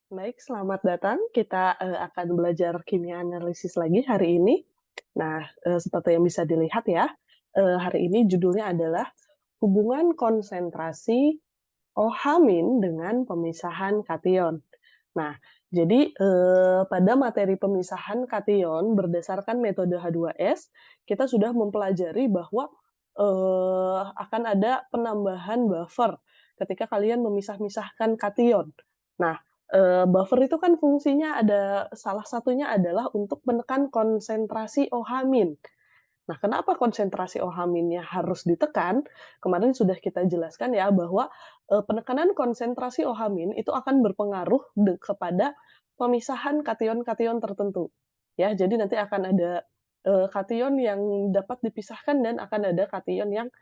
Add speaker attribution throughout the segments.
Speaker 1: Baik, selamat datang. Kita, akan belajar kimia analisis lagi hari ini. Nah, seperti yang bisa dilihat ya, hari ini judulnya adalah hubungan konsentrasi OH- dengan pemisahan kation. Nah, jadi, pada materi pemisahan kation berdasarkan metode H2S, kita sudah mempelajari bahwa, akan ada penambahan buffer ketika kalian memisah-misahkan kation. Nah, buffer itu kan fungsinya ada salah satunya adalah untuk menekan konsentrasi OH-. Nah, kenapa konsentrasi OH-nya harus ditekan? Kemarin sudah kita jelaskan ya bahwa, penekanan konsentrasi OH- itu akan berpengaruh kepada pemisahan kation-kation tertentu. Ya, jadi nanti akan ada, kation yang dapat dipisahkan dan akan ada kation yang,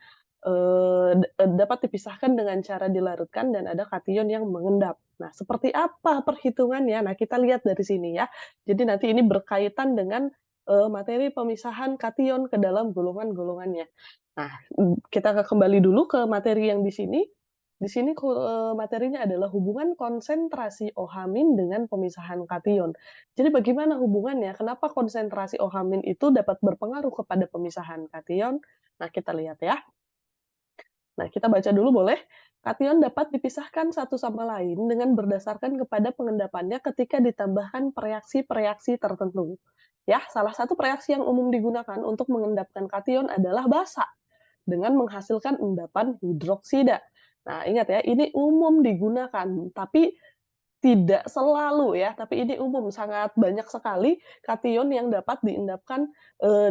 Speaker 1: dapat dipisahkan dengan cara dilarutkan dan ada kation yang mengendap. Nah, seperti apa perhitungannya? Nah, kita lihat dari sini ya. Jadi nanti ini berkaitan dengan, materi pemisahan kation ke dalam golongan-golongannya. Nah, kita kembali dulu ke materi yang di sini. Di sini materinya adalah hubungan konsentrasi OH- dengan pemisahan kation. Jadi bagaimana hubungannya? Kenapa konsentrasi OH- itu dapat berpengaruh kepada pemisahan kation? Nah, kita lihat ya. Nah, kita baca dulu boleh? Kation dapat dipisahkan satu sama lain dengan berdasarkan kepada pengendapannya ketika ditambahkan reaksi-reaksi tertentu. Ya, salah satu reaksi yang umum digunakan untuk mengendapkan kation adalah basa dengan menghasilkan endapan hidroksida. Nah, ingat ya, ini umum digunakan, tapi tidak selalu ya, tapi ini umum, sangat banyak sekali kation yang dapat diendapkan,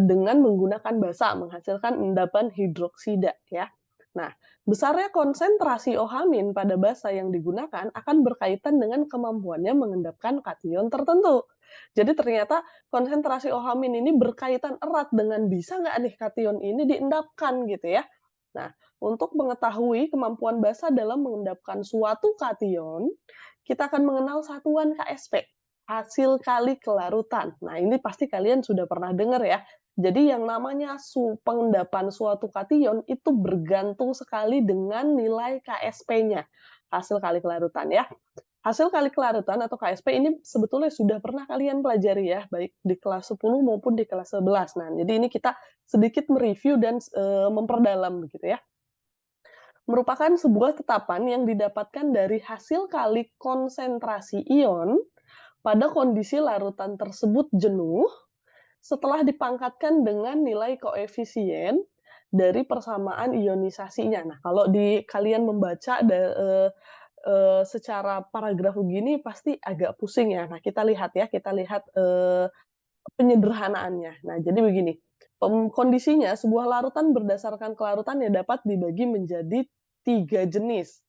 Speaker 1: dengan menggunakan basa, menghasilkan endapan hidroksida ya. Nah, besarnya konsentrasi OH- pada basa yang digunakan akan berkaitan dengan kemampuannya mengendapkan kation tertentu. Jadi ternyata konsentrasi OH- ini berkaitan erat dengan bisa nggak nih kation ini diendapkan gitu ya. Nah, untuk mengetahui kemampuan basa dalam mengendapkan suatu kation, kita akan mengenal satuan KSP, hasil kali kelarutan. Nah, ini pasti kalian sudah pernah dengar ya. Jadi yang namanya pengendapan suatu kation itu bergantung sekali dengan nilai KSP-nya, hasil kali kelarutan ya. Hasil kali kelarutan atau KSP ini sebetulnya sudah pernah kalian pelajari ya, baik di kelas 10 maupun di kelas 11. Nah, jadi ini kita sedikit mereview dan memperdalam begitu ya. Merupakan sebuah tetapan yang didapatkan dari hasil kali konsentrasi ion pada kondisi larutan tersebut jenuh setelah dipangkatkan dengan nilai koefisien dari persamaan ionisasinya. Nah, kalau kalian membaca secara paragraf begini pasti agak pusing ya. Nah, kita lihat ya, kita lihat, penyederhanaannya. Nah, jadi begini, kondisinya sebuah larutan berdasarkan kelarutannya dapat dibagi menjadi 3 jenis.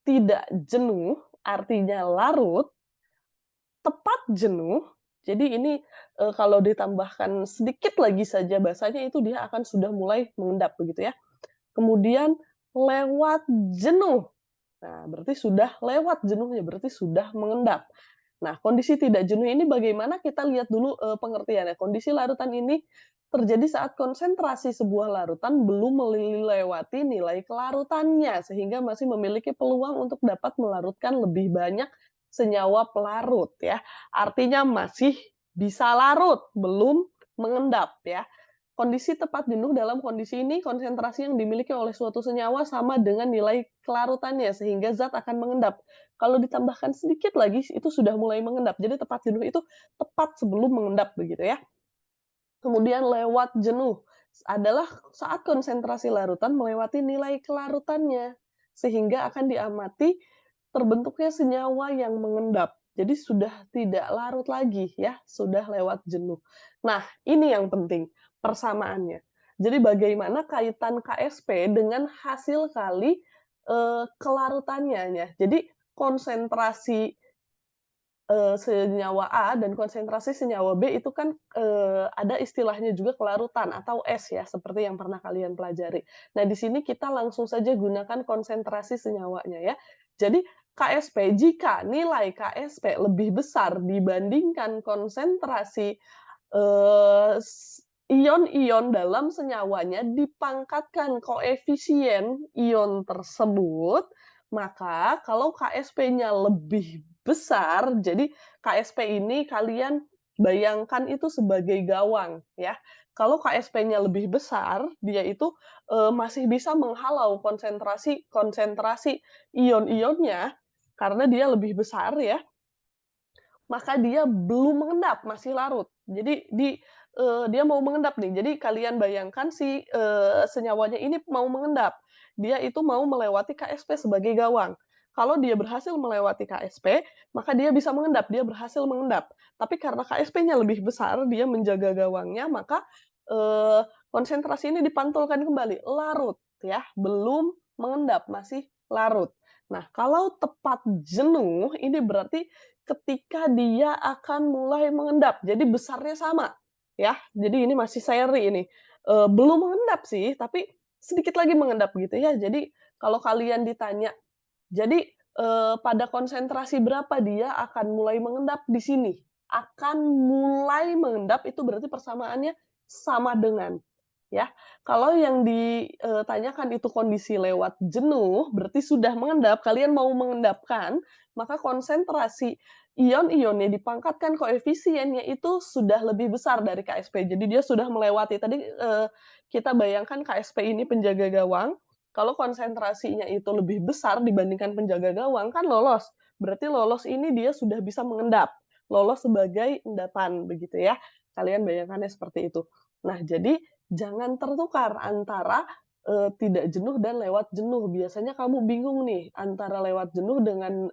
Speaker 1: Tidak jenuh, artinya larut, tepat jenuh, jadi ini, kalau ditambahkan sedikit lagi saja basanya itu dia akan sudah mulai mengendap begitu ya. Kemudian lewat jenuh, nah berarti sudah lewat jenuhnya, berarti sudah mengendap. Nah, kondisi tidak jenuh ini bagaimana? Kita lihat dulu, pengertiannya. Kondisi larutan ini terjadi saat konsentrasi sebuah larutan belum melewati nilai kelarutannya, sehingga masih memiliki peluang untuk dapat melarutkan lebih banyak senyawa pelarut ya. Artinya masih bisa larut, belum mengendap ya. Kondisi tepat jenuh dalam kondisi ini, konsentrasi yang dimiliki oleh suatu senyawa sama dengan nilai kelarutannya, sehingga zat akan mengendap. Kalau ditambahkan sedikit lagi, itu sudah mulai mengendap. Jadi tepat jenuh itu tepat sebelum mengendap, begitu ya. Kemudian lewat jenuh adalah saat konsentrasi larutan melewati nilai kelarutannya, sehingga akan diamati terbentuknya senyawa yang mengendap. Jadi sudah tidak larut lagi ya, sudah lewat jenuh. Nah, ini yang penting, persamaannya. Jadi bagaimana kaitan KSP dengan hasil kali, kelarutannya ya. Jadi konsentrasi senyawa A dan konsentrasi senyawa B itu kan, ada istilahnya juga kelarutan atau S ya, seperti yang pernah kalian pelajari. Nah, di sini kita langsung saja gunakan konsentrasi senyawanya ya. Jadi KSP, jika nilai KSP lebih besar dibandingkan konsentrasi, ion-ion dalam senyawanya dipangkatkan koefisien ion tersebut, maka kalau KSP-nya lebih besar, jadi KSP ini kalian bayangkan itu sebagai gawang ya. Kalau KSP-nya lebih besar, dia itu, masih bisa menghalau konsentrasi konsentrasi ion-ionnya, karena dia lebih besar ya, maka dia belum mengendap, masih larut. Jadi dia mau mengendap nih. Jadi kalian bayangkan si, senyawanya ini mau mengendap. Dia itu mau melewati KSP sebagai gawang. Kalau dia berhasil melewati KSP, maka dia bisa mengendap, dia berhasil mengendap. Tapi karena KSP-nya lebih besar, dia menjaga gawangnya, maka, konsentrasi ini dipantulkan kembali, larut ya, belum mengendap, masih larut. Nah, kalau tepat jenuh, ini berarti ketika dia akan mulai mengendap, jadi besarnya sama, ya. Jadi ini masih seri ini, belum mengendap sih, tapi sedikit lagi mengendap gitu ya. Jadi kalau kalian ditanya, jadi, pada konsentrasi berapa dia akan mulai mengendap di sini, akan mulai mengendap itu berarti persamaannya sama dengan, ya. Kalau yang ditanyakan itu kondisi lewat jenuh, berarti sudah mengendap, kalian mau mengendapkan, maka konsentrasi ion-ionnya dipangkatkan koefisiennya itu sudah lebih besar dari KSP. Jadi dia sudah melewati tadi, kita bayangkan KSP ini penjaga gawang, kalau konsentrasinya itu lebih besar dibandingkan penjaga gawang, kan lolos. Berarti lolos ini dia sudah bisa mengendap, lolos sebagai endapan, begitu ya. Kalian bayangkannya seperti itu. Nah, jadi jangan tertukar antara, tidak jenuh dan lewat jenuh. Biasanya kamu bingung nih antara lewat jenuh dengan,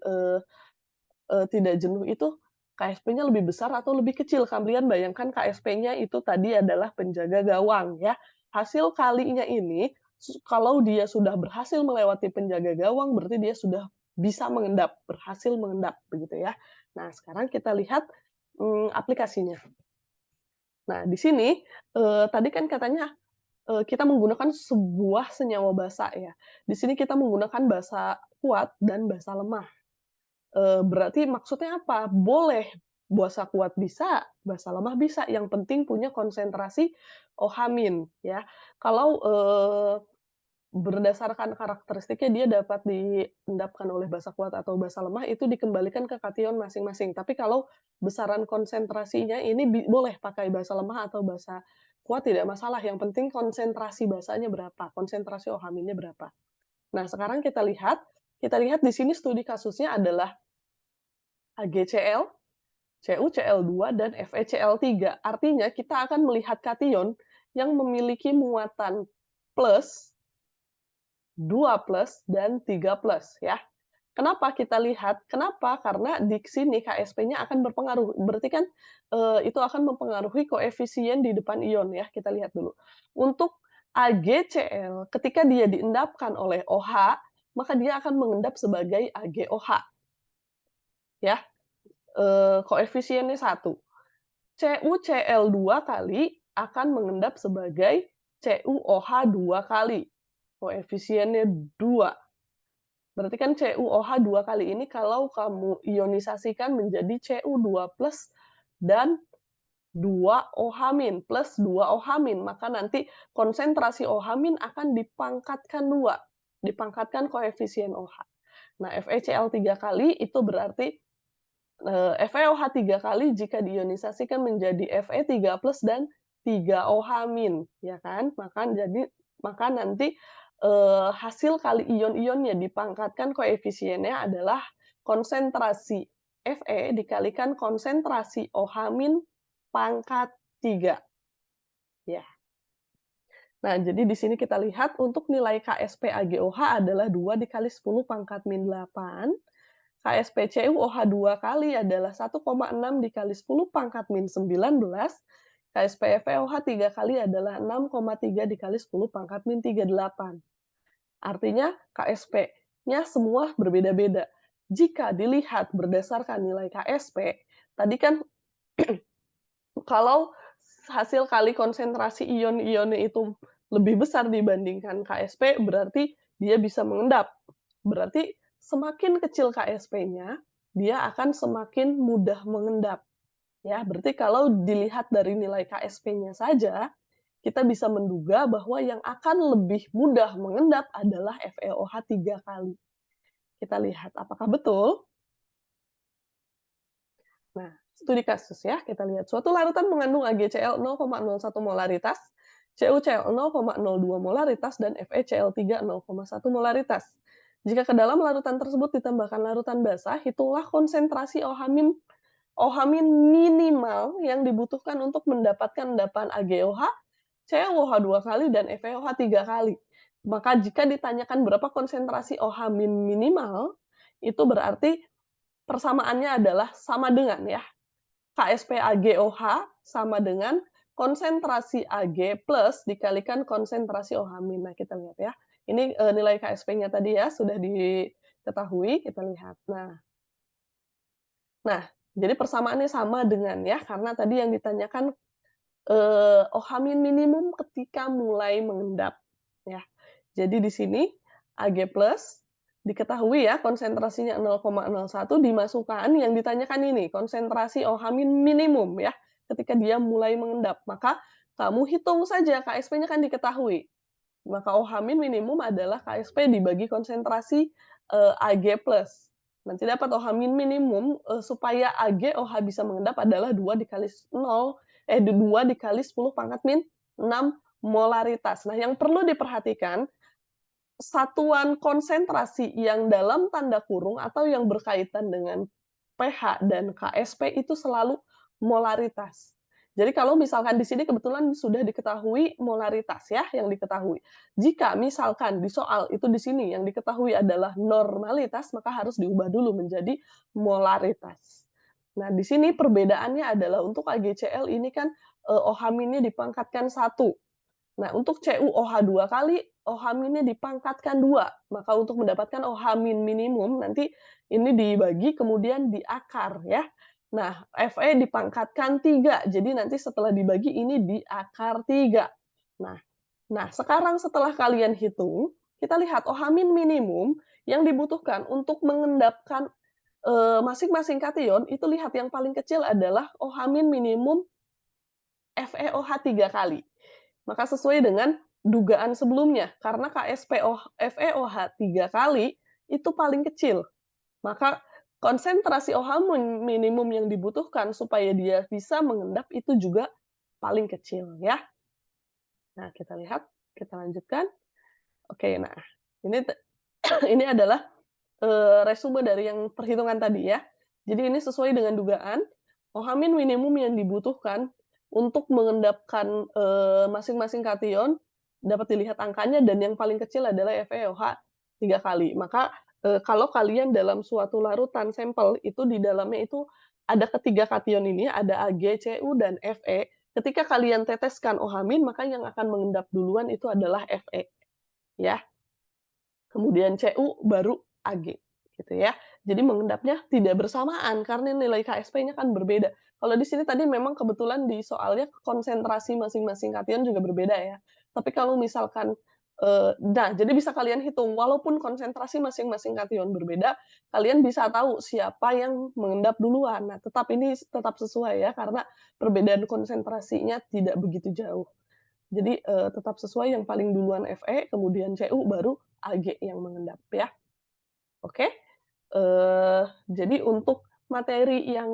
Speaker 1: tidak jenuh itu KSP-nya lebih besar atau lebih kecil. Kalian bayangkan KSP-nya itu tadi adalah penjaga gawang ya. Hasil kalinya ini, kalau dia sudah berhasil melewati penjaga gawang, berarti dia sudah bisa mengendap, berhasil mengendap, begitu ya. Nah, sekarang kita lihat, aplikasinya. Nah, di sini, tadi kan katanya, kita menggunakan sebuah senyawa basa ya. Di sini kita menggunakan basa kuat dan basa lemah. Berarti maksudnya apa? Boleh basa kuat bisa, basa lemah bisa, yang penting punya konsentrasi OH- ya. Kalau, berdasarkan karakteristiknya dia dapat diendapkan oleh basa kuat atau basa lemah itu dikembalikan ke kation masing-masing. Tapi kalau besaran konsentrasinya ini boleh pakai basa lemah atau basa kuat tidak masalah, yang penting konsentrasi basanya berapa, konsentrasi OH-nya berapa. Nah, sekarang kita lihat di sini studi kasusnya adalah AgCl, CuCl2, dan FeCl3. Artinya kita akan melihat kation yang memiliki muatan plus, 2 plus, dan 3 plus ya. Kenapa kita lihat? Kenapa? Karena di sini KSP-nya akan berpengaruh. Berarti kan, itu akan mempengaruhi koefisien di depan ion ya, kita lihat dulu. Untuk AgCl, ketika dia diendapkan oleh OH, maka dia akan mengendap sebagai AgOH ya, koefisiennya 1. CuCl2 kali akan mengendap sebagai CuOH 2 kali, koefisiennya 2. Berarti kan CuOH 2 kali ini kalau kamu ionisasikan menjadi Cu2 plus dan 2 OH- plus 2 OH-, maka nanti konsentrasi OH- akan dipangkatkan 2, dipangkatkan koefisien OH. Nah, FeCl3 kali itu berarti FeOH 3 kali jika diionisasikan menjadi Fe3 plus dan 3 OH-, ya kan? Maka nanti, hasil kali ion-ionnya dipangkatkan koefisiennya adalah konsentrasi Fe dikalikan konsentrasi OH- pangkat 3, ya. Nah, jadi di sini kita lihat untuk nilai KSP AgOH adalah 2 dikali 10 pangkat min 8, KSP CuOH 2 kali adalah 1,6 dikali 10 pangkat min 19, KSP FeOH 3 kali adalah 6,3 dikali 10 pangkat min 38. Artinya KSP-nya semua berbeda-beda. Jika dilihat berdasarkan nilai KSP, tadi kan kalau hasil kali konsentrasi ion-ionnya itu lebih besar dibandingkan KSP, berarti dia bisa mengendap. Berarti semakin kecil KSP-nya, dia akan semakin mudah mengendap. Ya, berarti kalau dilihat dari nilai KSP-nya saja, kita bisa menduga bahwa yang akan lebih mudah mengendap adalah FeOH 3 kali. Kita lihat apakah betul? Nah, studi kasus ya, kita lihat. Suatu larutan mengandung AgCl 0,01 molaritas, CuCl 0,02 molaritas, dan FeCl3 0,1 molaritas. Jika ke dalam larutan tersebut ditambahkan larutan basah, hitunglah konsentrasi OH- minimal yang dibutuhkan untuk mendapatkan endapan AgOH, CuOH 2 kali, dan FeOH 3 kali. Maka jika ditanyakan berapa konsentrasi OH minimal, itu berarti persamaannya adalah sama dengan ya, KSP AgOH sama dengan konsentrasi Ag plus dikalikan konsentrasi OH min. Nah, kita lihat ya. Ini nilai KSP-nya tadi ya, sudah diketahui, kita lihat. Nah, jadi persamaannya sama dengan ya, karena tadi yang ditanyakan OH minimum ketika mulai mengendap, ya. Jadi di sini Ag plus diketahui ya konsentrasinya 0,01 dimasukkan yang ditanyakan ini, konsentrasi OH minimum ya, ketika dia mulai mengendap. Maka kamu hitung saja KSP-nya kan diketahui. Maka OH minimum adalah KSP dibagi konsentrasi Ag plus. Nanti dapat OH minimum supaya Ag OH bisa mengendap adalah 2 dikali 2 dikali 10 pangkat min 6 molaritas. Nah, yang perlu diperhatikan satuan konsentrasi yang dalam tanda kurung atau yang berkaitan dengan pH dan KSP itu selalu molaritas. Jadi kalau misalkan di sini kebetulan sudah diketahui molaritas ya, yang diketahui. Jika misalkan di soal itu di sini yang diketahui adalah normalitas, maka harus diubah dulu menjadi molaritas. Nah, di sini perbedaannya adalah untuk AgCl ini kan OH-nya dipangkatkan 1. Nah, untuk CuOH 2 kali, OH-nya dipangkatkan 2. Maka untuk mendapatkan OH minimum nanti ini dibagi kemudian diakar ya. Nah, Fe dipangkatkan 3. Jadi nanti setelah dibagi ini diakar 3. Nah, sekarang setelah kalian hitung, kita lihat OH minimum yang dibutuhkan untuk mengendapkan masing-masing kation itu lihat yang paling kecil adalah OH minimum FeOH 3 kali. Maka sesuai dengan dugaan sebelumnya, karena FeOH 3 kali itu paling kecil. Maka konsentrasi OH minimum yang dibutuhkan supaya dia bisa mengendap itu juga paling kecil ya. Nah, kita lihat, kita lanjutkan. Oke, nah ini ini adalah resume dari yang perhitungan tadi ya. Jadi ini sesuai dengan dugaan, OH minimum yang dibutuhkan untuk mengendapkan masing-masing kation dapat dilihat angkanya dan yang paling kecil adalah FeOH 3 kali. Maka kalau kalian dalam suatu larutan sampel itu di dalamnya itu ada ketiga kation ini, ada Ag, Cu, dan Fe. Ketika kalian teteskan OH min, maka yang akan mengendap duluan itu adalah Fe, ya. Kemudian Cu, baru Ag, gitu ya. Jadi mengendapnya tidak bersamaan karena nilai KSP-nya kan berbeda. Kalau di sini tadi memang kebetulan di soalnya konsentrasi masing-masing kation juga berbeda ya. Tapi kalau misalkan nah jadi bisa kalian hitung walaupun konsentrasi masing-masing kation berbeda, kalian bisa tahu siapa yang mengendap duluan. Nah, tetap sesuai ya karena perbedaan konsentrasinya tidak begitu jauh. Jadi tetap sesuai yang paling duluan Fe, kemudian Cu, baru Ag yang mengendap ya. Oke? Jadi untuk materi yang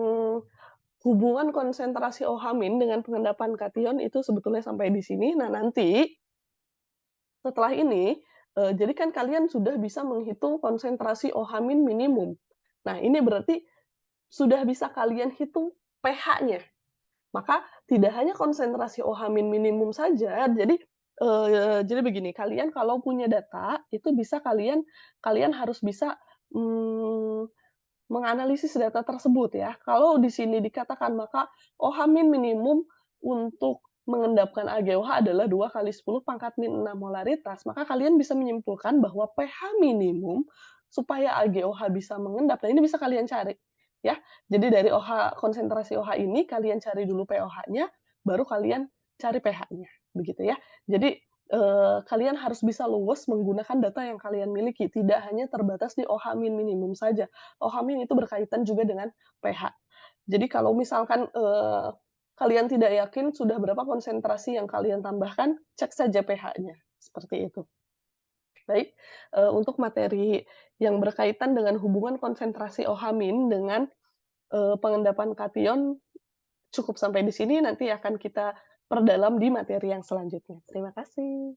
Speaker 1: hubungan konsentrasi OH- dengan pengendapan kation itu sebetulnya sampai di sini. Nah, nanti setelah ini, jadi kan kalian sudah bisa menghitung konsentrasi OH- minimum. Nah, ini berarti sudah bisa kalian hitung pH-nya. Maka tidak hanya konsentrasi OH minimum saja, jadi begini, kalian kalau punya data, itu bisa kalian harus bisa, mmm, menganalisis data tersebut ya. Kalau di sini dikatakan maka OH minimum untuk mengendapkan AgOH adalah 2 kali 10 pangkat min 6 molaritas, maka kalian bisa menyimpulkan bahwa pH minimum supaya AgOH bisa mengendap, nah ini bisa kalian cari, ya. Jadi dari konsentrasi OH ini kalian cari dulu pOH-nya, baru kalian cari pH-nya, begitu ya. Jadi kalian harus bisa luwes menggunakan data yang kalian miliki, tidak hanya terbatas di OH minimum saja. OH- itu berkaitan juga dengan pH. Jadi kalau misalkan kalian tidak yakin sudah berapa konsentrasi yang kalian tambahkan, cek saja pH-nya, seperti itu. Baik, untuk materi yang berkaitan dengan hubungan konsentrasi OH- dengan pengendapan kation cukup sampai di sini, nanti akan kita perdalam di materi yang selanjutnya. Terima kasih.